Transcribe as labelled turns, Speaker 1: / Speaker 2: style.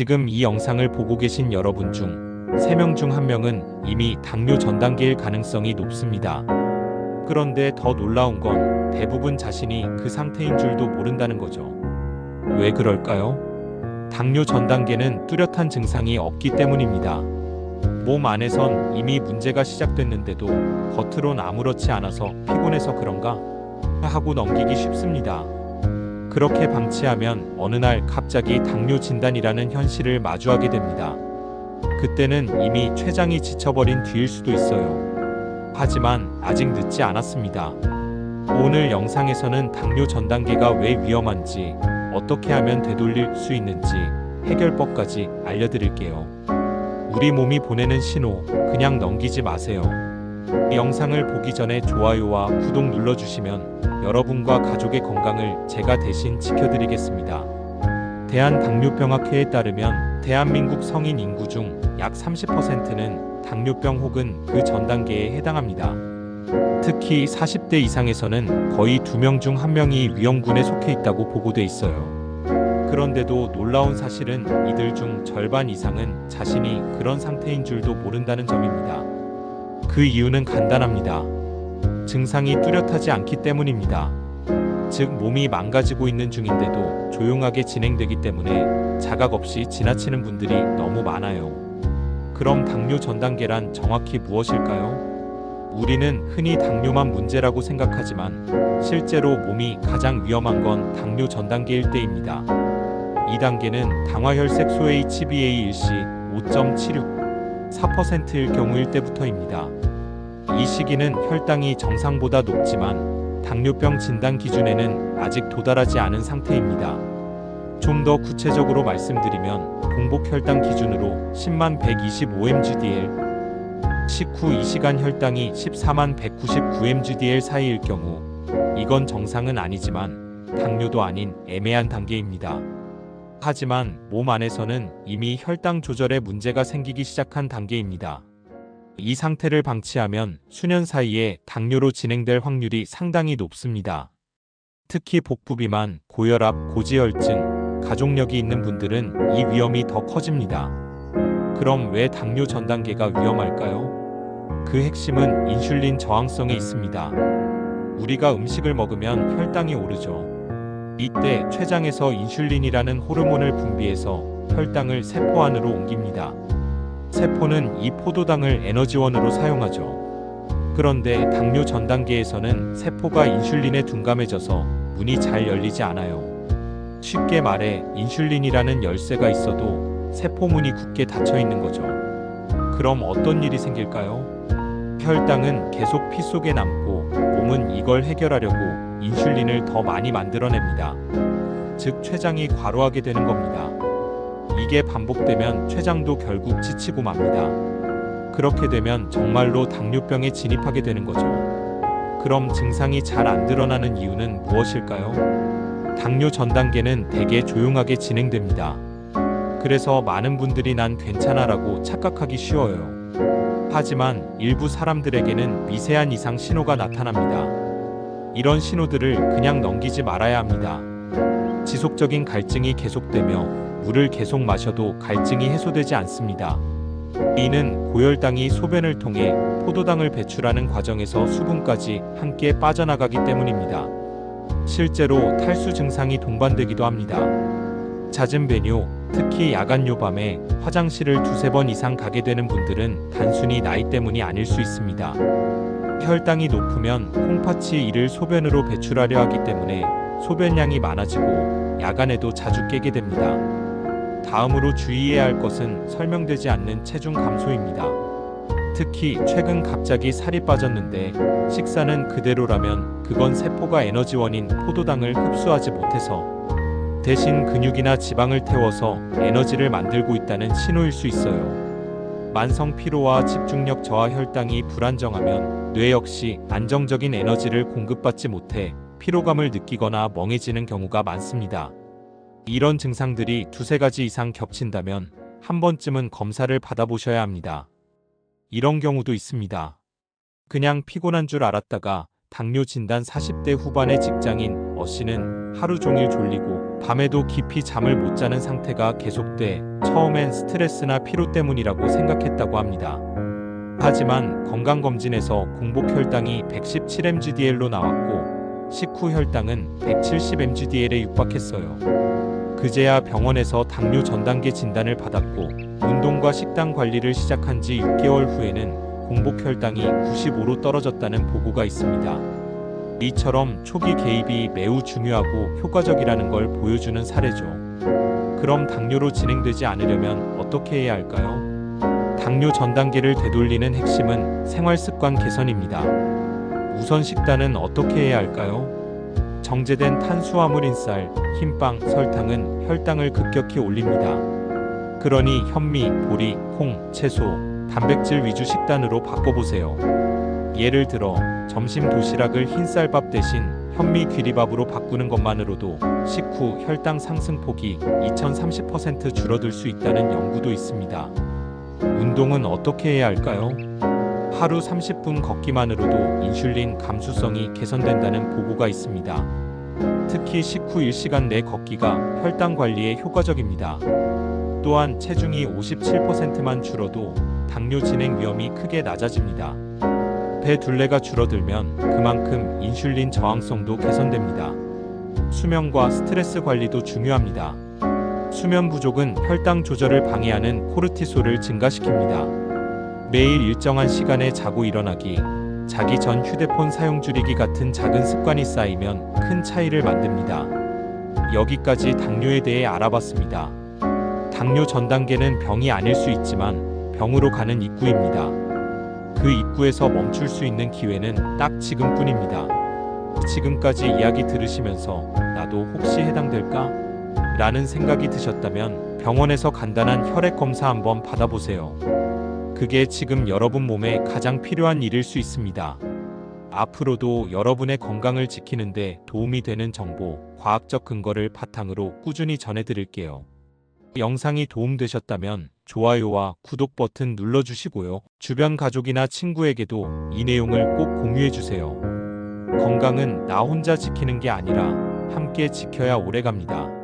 Speaker 1: 지금 이 영상을 보고 계신 여러분 중 3명 중 1명은 이미 당뇨 전 단계일 가능성이 높습니다. 그런데 더 놀라운 건 대부분 자신이 그 상태인 줄도 모른다는 거죠. 왜 그럴까요? 당뇨 전 단계는 뚜렷한 증상이 없기 때문입니다. 몸 안에선 이미 문제가 시작됐는데도 겉으론 아무렇지 않아서 피곤해서 그런가 하고 넘기기 쉽습니다. 그렇게 방치하면 어느 날 갑자기 당뇨 진단이라는 현실을 마주하게 됩니다. 그때는 이미 췌장이 지쳐버린 뒤일 수도 있어요. 하지만 아직 늦지 않았습니다. 오늘 영상에서는 당뇨 전 단계가 왜 위험한지, 어떻게 하면 되돌릴 수 있는지, 해결법까지 알려드릴게요. 우리 몸이 보내는 신호, 그냥 넘기지 마세요. 이 영상을 보기 전에 좋아요와 구독 눌러주시면 여러분과 가족의 건강을 제가 대신 지켜드리겠습니다. 대한당뇨병학회에 따르면 대한민국 성인 인구 중 약 30%는 당뇨병 혹은 그 전 단계에 해당합니다. 특히 40대 이상에서는 거의 2명 중 1명이 위험군에 속해 있다고 보고돼 있어요. 그런데도 놀라운 사실은 이들 중 절반 이상은 자신이 그런 상태인 줄도 모른다는 점입니다. 그 이유는 간단합니다. 증상이 뚜렷하지 않기 때문입니다. 즉 몸이 망가지고 있는 중인데도 조용하게 진행되기 때문에 자각 없이 지나치는 분들이 너무 많아요. 그럼 당뇨 전 단계란 정확히 무엇일까요? 우리는 흔히 당뇨만 문제라고 생각하지만 실제로 몸이 가장 위험한 건 당뇨 전 단계일 때입니다. 이 단계는 당화혈색소 HbA1c 5.76, 4%일 경우일 때부터입니다. 이 시기는 혈당이 정상보다 높지만 당뇨병 진단 기준에는 아직 도달하지 않은 상태입니다. 좀 더 구체적으로 말씀드리면 공복 혈당 기준으로 10만 125mgdl, 식후 2시간 혈당이 14만 199mgdl 사이일 경우 이건 정상은 아니지만 당뇨도 아닌 애매한 단계입니다. 하지만 몸 안에서는 이미 혈당 조절에 문제가 생기기 시작한 단계입니다. 이 상태를 방치하면 수년 사이에 당뇨로 진행될 확률이 상당히 높습니다. 특히 복부비만, 고혈압, 고지혈증, 가족력이 있는 분들은 이 위험이 더 커집니다. 그럼 왜 당뇨 전 단계가 위험할까요? 그 핵심은 인슐린 저항성에 있습니다. 우리가 음식을 먹으면 혈당이 오르죠. 이때 췌장에서 인슐린이라는 호르몬을 분비해서 혈당을 세포 안으로 옮깁니다. 세포는 이 포도당을 에너지원으로 사용하죠. 그런데 당뇨 전 단계에서는 세포가 인슐린에 둔감해져서 문이 잘 열리지 않아요. 쉽게 말해 인슐린이라는 열쇠가 있어도 세포문이 굳게 닫혀 있는 거죠. 그럼 어떤 일이 생길까요? 혈당은 계속 피 속에 남고 몸은 이걸 해결하려고 인슐린을 더 많이 만들어냅니다. 즉 췌장이 과로하게 되는 겁니다. 이게 반복되면 췌장도 결국 지치고 맙니다. 그렇게 되면 정말로 당뇨병에 진입하게 되는 거죠. 그럼 증상이 잘 안 드러나는 이유는 무엇일까요? 당뇨 전 단계는 되게 조용하게 진행됩니다. 그래서 많은 분들이 난 괜찮아라고 착각하기 쉬워요. 하지만 일부 사람들에게는 미세한 이상 신호가 나타납니다. 이런 신호들을 그냥 넘기지 말아야 합니다. 지속적인 갈증이 계속되며 물을 계속 마셔도 갈증이 해소되지 않습니다. 이는 고혈당이 소변을 통해 포도당을 배출하는 과정에서 수분까지 함께 빠져나가기 때문입니다. 실제로 탈수 증상이 동반되기도 합니다. 잦은 배뇨, 특히 야간 요밤에 화장실을 2-3번 이상 가게 되는 분들은 단순히 나이 때문이 아닐 수 있습니다. 혈당이 높으면 콩팥이 이를 소변으로 배출하려 하기 때문에 소변량이 많아지고 야간에도 자주 깨게 됩니다. 다음으로 주의해야 할 것은 설명되지 않는 체중 감소입니다. 특히 최근 갑자기 살이 빠졌는데 식사는 그대로라면 그건 세포가 에너지원인 포도당을 흡수하지 못해서 대신 근육이나 지방을 태워서 에너지를 만들고 있다는 신호일 수 있어요. 만성 피로와 집중력 저하, 혈당이 불안정하면 뇌 역시 안정적인 에너지를 공급받지 못해 피로감을 느끼거나 멍해지는 경우가 많습니다. 이런 증상들이 2-3가지 이상 겹친다면 한 번쯤은 검사를 받아보셔야 합니다. 이런 경우도 있습니다. 그냥 피곤한 줄 알았다가 당뇨 진단 40대 후반의 직장인 어씨는 하루 종일 졸리고 밤에도 깊이 잠을 못 자는 상태가 계속돼 처음엔 스트레스나 피로 때문이라고 생각했다고 합니다. 하지만 건강검진에서 공복 혈당이 117mgdl로 나왔고 식후 혈당은 170mgdl에 육박했어요. 그제야 병원에서 당뇨 전단계 진단을 받았고 운동과 식단 관리를 시작한 지 6개월 후에는 공복 혈당이 95로 떨어졌다는 보고가 있습니다. 이처럼 초기 개입이 매우 중요하고 효과적이라는 걸 보여주는 사례죠. 그럼 당뇨로 진행되지 않으려면 어떻게 해야 할까요? 당뇨 전 단계를 되돌리는 핵심은 생활습관 개선입니다. 우선 식단은 어떻게 해야 할까요? 정제된 탄수화물인 쌀, 흰빵, 설탕은 혈당을 급격히 올립니다. 그러니 현미, 보리, 콩, 채소, 단백질 위주 식단으로 바꿔보세요. 예를 들어 점심 도시락을 흰쌀밥 대신 현미 귀리밥으로 바꾸는 것만으로도 식후 혈당 상승폭이 2030% 줄어들 수 있다는 연구도 있습니다. 운동은 어떻게 해야 할까요? 하루 30분 걷기만으로도 인슐린 감수성이 개선된다는 보고가 있습니다. 특히 식후 1시간 내 걷기가 혈당 관리에 효과적입니다. 또한 체중이 57%만 줄어도 당뇨 진행 위험이 크게 낮아집니다. 배 둘레가 줄어들면 그만큼 인슐린 저항성도 개선됩니다. 수면과 스트레스 관리도 중요합니다. 수면 부족은 혈당 조절을 방해하는 코르티솔을 증가시킵니다. 매일 일정한 시간에 자고 일어나기, 자기 전 휴대폰 사용 줄이기 같은 작은 습관이 쌓이면 큰 차이를 만듭니다. 여기까지 당뇨에 대해 알아봤습니다. 당뇨 전 단계는 병이 아닐 수 있지만 병으로 가는 입구입니다. 그 입구에서 멈출 수 있는 기회는 딱 지금뿐입니다. 지금까지 이야기 들으시면서 나도 혹시 해당될까? 라는 생각이 드셨다면 병원에서 간단한 혈액 검사 한번 받아보세요. 그게 지금 여러분 몸에 가장 필요한 일일 수 있습니다. 앞으로도 여러분의 건강을 지키는데 도움이 되는 정보, 과학적 근거를 바탕으로 꾸준히 전해드릴게요. 영상이 도움되셨다면 좋아요와 구독 버튼 눌러주시고요. 주변 가족이나 친구에게도 이 내용을 꼭 공유해주세요. 건강은 나 혼자 지키는 게 아니라 함께 지켜야 오래갑니다.